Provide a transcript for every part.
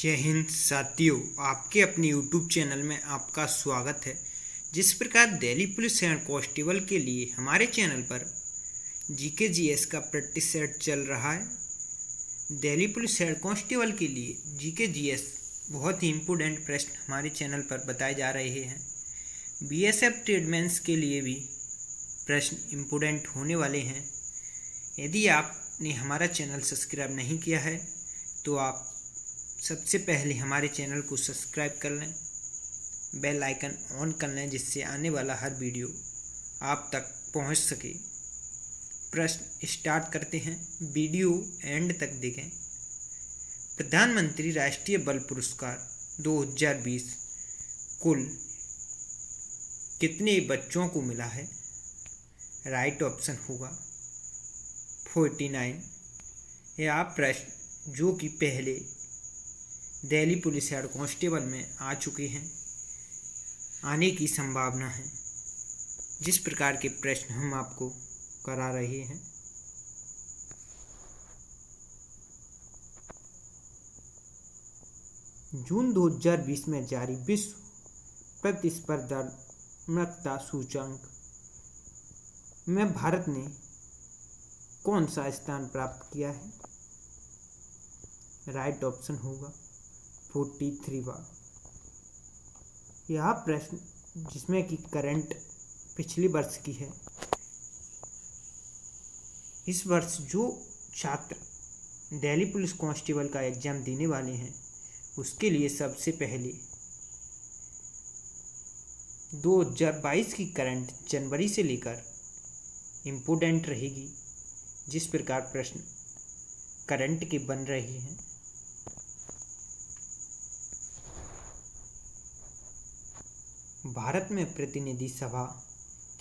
जय हिंद साथियों, आपके अपने यूट्यूब चैनल में आपका स्वागत है। जिस प्रकार दिल्ली पुलिस हेड कांस्टेबल के लिए हमारे चैनल पर जीके जीएस का प्रैक्टिस सेट चल रहा है। दिल्ली पुलिस हेड कांस्टेबल के लिए जीके जीएस बहुत ही इम्पोर्टेंट प्रश्न हमारे चैनल पर बताए जा रहे हैं। बीएसएफ ट्रेडमैन्स के लिए भी प्रश्न इम्पोर्टेंट होने वाले हैं। यदि आपने हमारा चैनल सब्सक्राइब नहीं किया है तो आप सबसे पहले हमारे चैनल को सब्सक्राइब कर लें, बेल आइकन ऑन कर लें, जिससे आने वाला हर वीडियो आप तक पहुंच सके। प्रश्न स्टार्ट करते हैं, वीडियो एंड तक देखें। प्रधानमंत्री राष्ट्रीय बाल पुरस्कार 2020 कुल कितने बच्चों को मिला है? राइट ऑप्शन होगा 49। यह प्रश्न जो कि पहले दिल्ली पुलिस हेड कांस्टेबल में आ चुके हैं, आने की संभावना है। जिस प्रकार के प्रश्न हम आपको करा रहे हैं, जून 2020 में जारी विश्व प्रतिस्पर्धात्मकता सूचकांक में भारत ने कौन सा स्थान प्राप्त किया है? राइट ऑप्शन होगा 43 बार। यह प्रश्न जिसमें कि करंट पिछले वर्ष की है। इस वर्ष जो छात्र दिल्ली पुलिस कांस्टेबल का एग्जाम देने वाले हैं उसके लिए सबसे पहले 2022 की करंट जनवरी से लेकर इम्पोर्टेंट रहेगी। जिस प्रकार प्रश्न करंट के बन रहे हैं, भारत में प्रतिनिधि सभा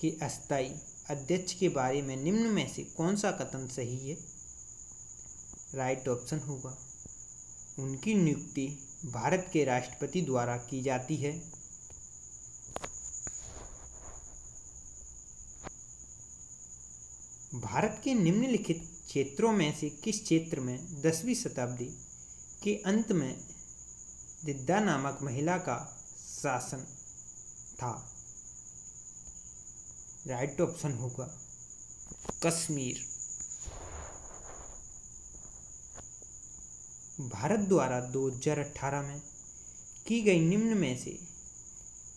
के अस्थायी अध्यक्ष के बारे में निम्न में से कौन सा कथन सही है? राइट ऑप्शन होगा उनकी नियुक्ति भारत के राष्ट्रपति द्वारा की जाती है। भारत के निम्नलिखित क्षेत्रों में से किस क्षेत्र में 10वीं शताब्दी के अंत में दिद्दा नामक महिला का शासन था? राइट ऑप्शन होगा कश्मीर। भारत द्वारा 2018 में की गई निम्न में से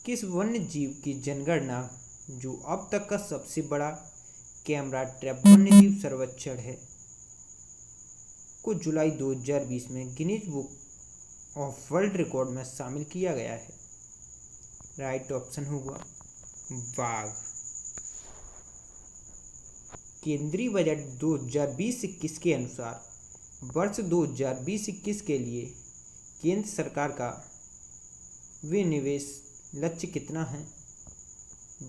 किस वन्य जीव की जनगणना जो अब तक का सबसे बड़ा कैमरा ट्रैप वन्यजीव सर्वेक्षण है को जुलाई 2020 में Guinness book of world record में शामिल किया गया है? राइट ऑप्शन होगा बाघ। केंद्रीय बजट 2020-21 के अनुसार वर्ष 2020-21 के लिए केंद्र सरकार का विनिवेश लक्ष्य कितना है?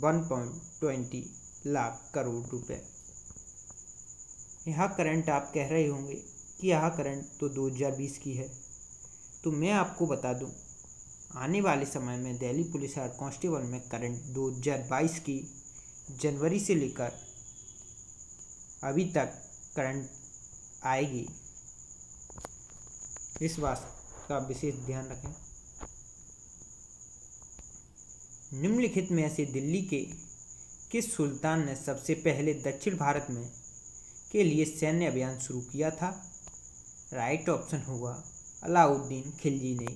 1.20 लाख करोड़ रुपए। यह करंट आप कह रहे होंगे कि यह करंट तो 2020 की है, तो मैं आपको बता दूं आने वाले समय में दिल्ली पुलिस हेड कांस्टेबल में करंट 2022 की जनवरी से लेकर अभी तक करंट आएगी। इस बात का विशेष ध्यान रखें। निम्नलिखित में से दिल्ली के किस सुल्तान ने सबसे पहले दक्षिण भारत में के लिए सैन्य अभियान शुरू किया था? राइट ऑप्शन होगा अलाउद्दीन खिलजी ने।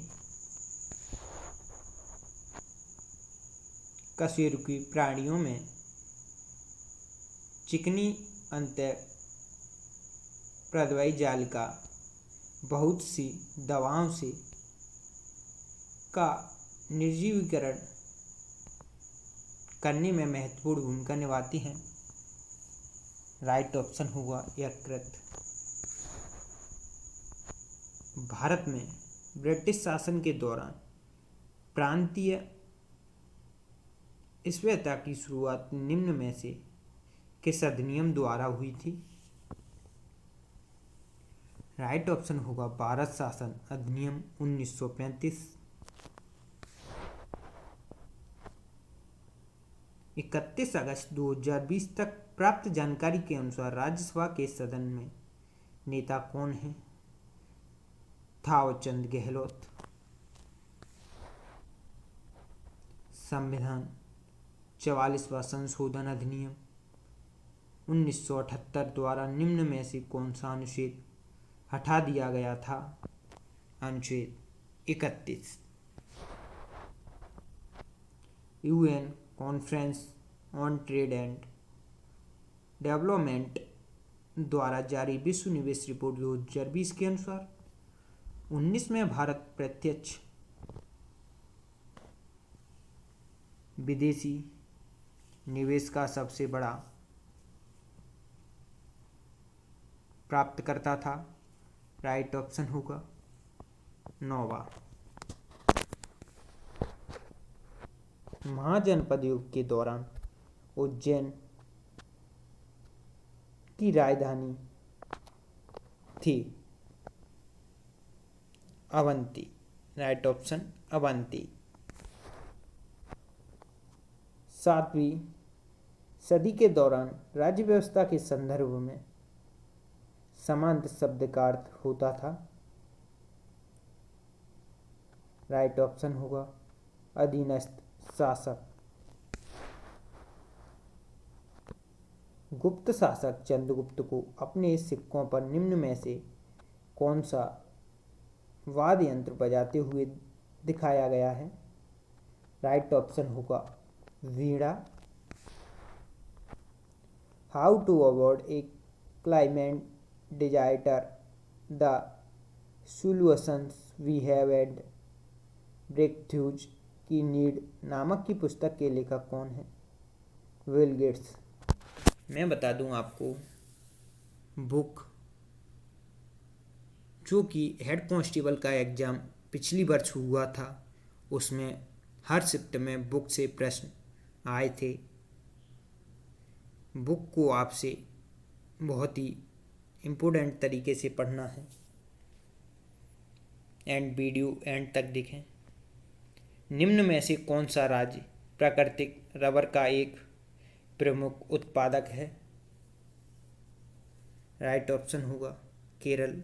कशेरुकी प्राणियों में चिकनी अंतःप्रद्रवी जालिका बहुत सी दवाओं से का निर्जीवीकरण करने में महत्वपूर्ण भूमिका निभाती हैं। राइट ऑप्शन होगा यकृत। भारत में ब्रिटिश शासन के दौरान प्रांतीय स्वायत्तता की शुरुआत निम्न में से किस अधिनियम द्वारा हुई थी? राइट ऑप्शन होगा भारत शासन अधिनियम 1935। 31 अगस्त 2020 तक प्राप्त जानकारी के अनुसार राज्यसभा के सदन में नेता कौन है? थावरचंद गहलोत। संविधान 44वां संशोधन अधिनियम 1978 द्वारा निम्न में से कौन सा अनुच्छेद हटा दिया गया था? अनुच्छेद 31। UN conference on trade and development द्वारा जारी विश्व निवेश रिपोर्ट 2020 के अनुसार 19 में भारत प्रत्यक्ष विदेशी निवेश का सबसे बड़ा प्राप्तकर्ता था। राइट ऑप्शन होगा 9वां। महाजनपद युग के दौरान उज्जैन की राजधानी थी अवंती। Right option Avanti. 7वीं सदी के दौरान राज्य व्यवस्था के संदर्भ में सामंत शब्द का अर्थ होता था। राइट ऑप्शन होगा अधीनस्थ शासक। गुप्त शासक चंद्रगुप्त को अपने सिक्कों पर निम्न में से कौन सा वाद्य यंत्र बजाते हुए दिखाया गया है? राइट ऑप्शन होगा Veena. How to avoid a climate disaster, the solutions we have and breakthroughs की नीड नामक की पुस्तक के लेखक कौन है? Bill Gates. मैं बता दूं आपको, बुक जो कि हेड कांस्टेबल का एग्ज़ाम पिछली वर्ष हुआ था, उसमें हर शिफ्ट में बुक से प्रश्न आए थे। बुक को आपसे बहुत ही इम्पोर्टेंट तरीके से पढ़ना है एंड वीडियो एंड तक देखें। निम्न में से कौन सा राज्य प्राकृतिक रबर का एक प्रमुख उत्पादक है? राइट ऑप्शन होगा केरल।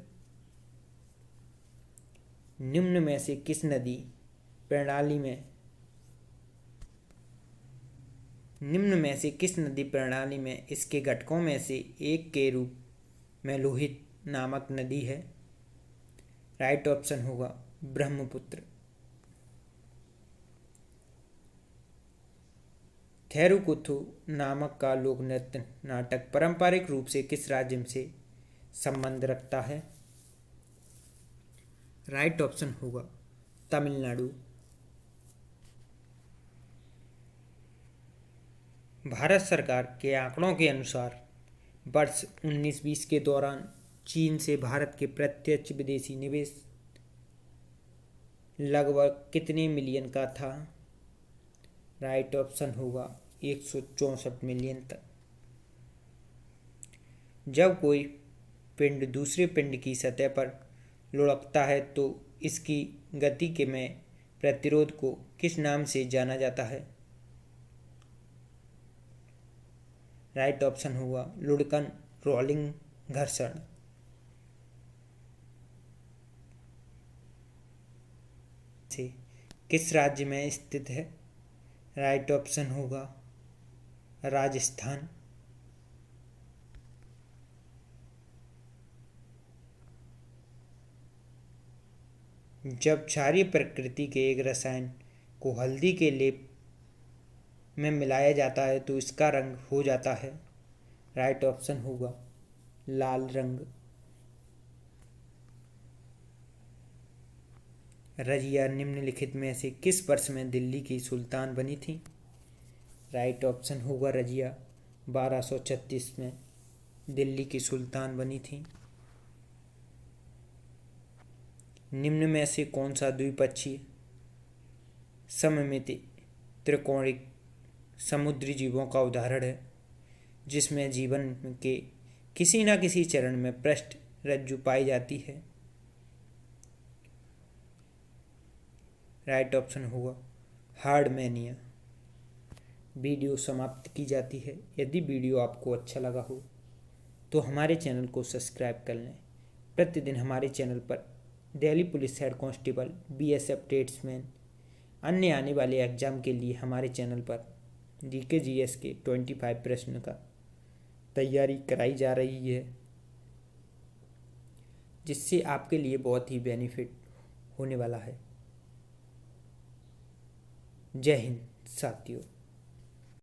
निम्न में से किस नदी प्रणाली में इसके घटकों में से एक के रूप में लोहित नामक नदी है? राइट ऑप्शन होगा ब्रह्मपुत्र। थेरुकुथु नामक का लोक नृत्य नाटक पारंपरिक रूप से किस राज्य से संबंध रखता है? राइट ऑप्शन होगा तमिलनाडु। भारत सरकार के आंकड़ों के अनुसार वर्ष 19-20 के दौरान चीन से भारत के प्रत्यक्ष विदेशी निवेश लगभग कितने मिलियन का था? राइट ऑप्शन होगा 164 मिलियन तक। जब कोई पिंड दूसरे पिंड की सतह पर लुढ़कता है तो इसकी गति के में प्रतिरोध को किस नाम से जाना जाता है? राइट ऑप्शन होगा लुढ़कन, रोलिंग, घर्षण। से किस राज्य में स्थित है? राइट ऑप्शन होगा राजस्थान। जब क्षारीय प्रकृति के एक रसायन को हल्दी के लेप में मिलाया जाता है तो इसका रंग हो जाता है? राइट ऑप्शन होगा लाल रंग। रजिया निम्नलिखित में से किस वर्ष में दिल्ली की सुल्तान बनी थी? राइट ऑप्शन होगा रजिया 1236 में दिल्ली की सुल्तान बनी थी। निम्न में से कौन सा द्विपक्षीय सममिति त्रिकोणिक समुद्री जीवों का उदाहरण है जिसमें जीवन के किसी न किसी चरण में पृष्ठ रज्जु पाई जाती है? राइट ऑप्शन होगा हार्डमैनिया। वीडियो समाप्त की जाती है। यदि वीडियो आपको अच्छा लगा हो तो हमारे चैनल को सब्सक्राइब कर लें। प्रतिदिन हमारे चैनल पर Delhi police head constable, BSF tradesman, अन्य आने वाले एग्ज़ाम के लिए हमारे चैनल पर जीके जीएस के 25 प्रश्न का तैयारी कराई जा रही है, जिससे आपके लिए बहुत ही बेनिफिट होने वाला है। जय हिंद साथियों।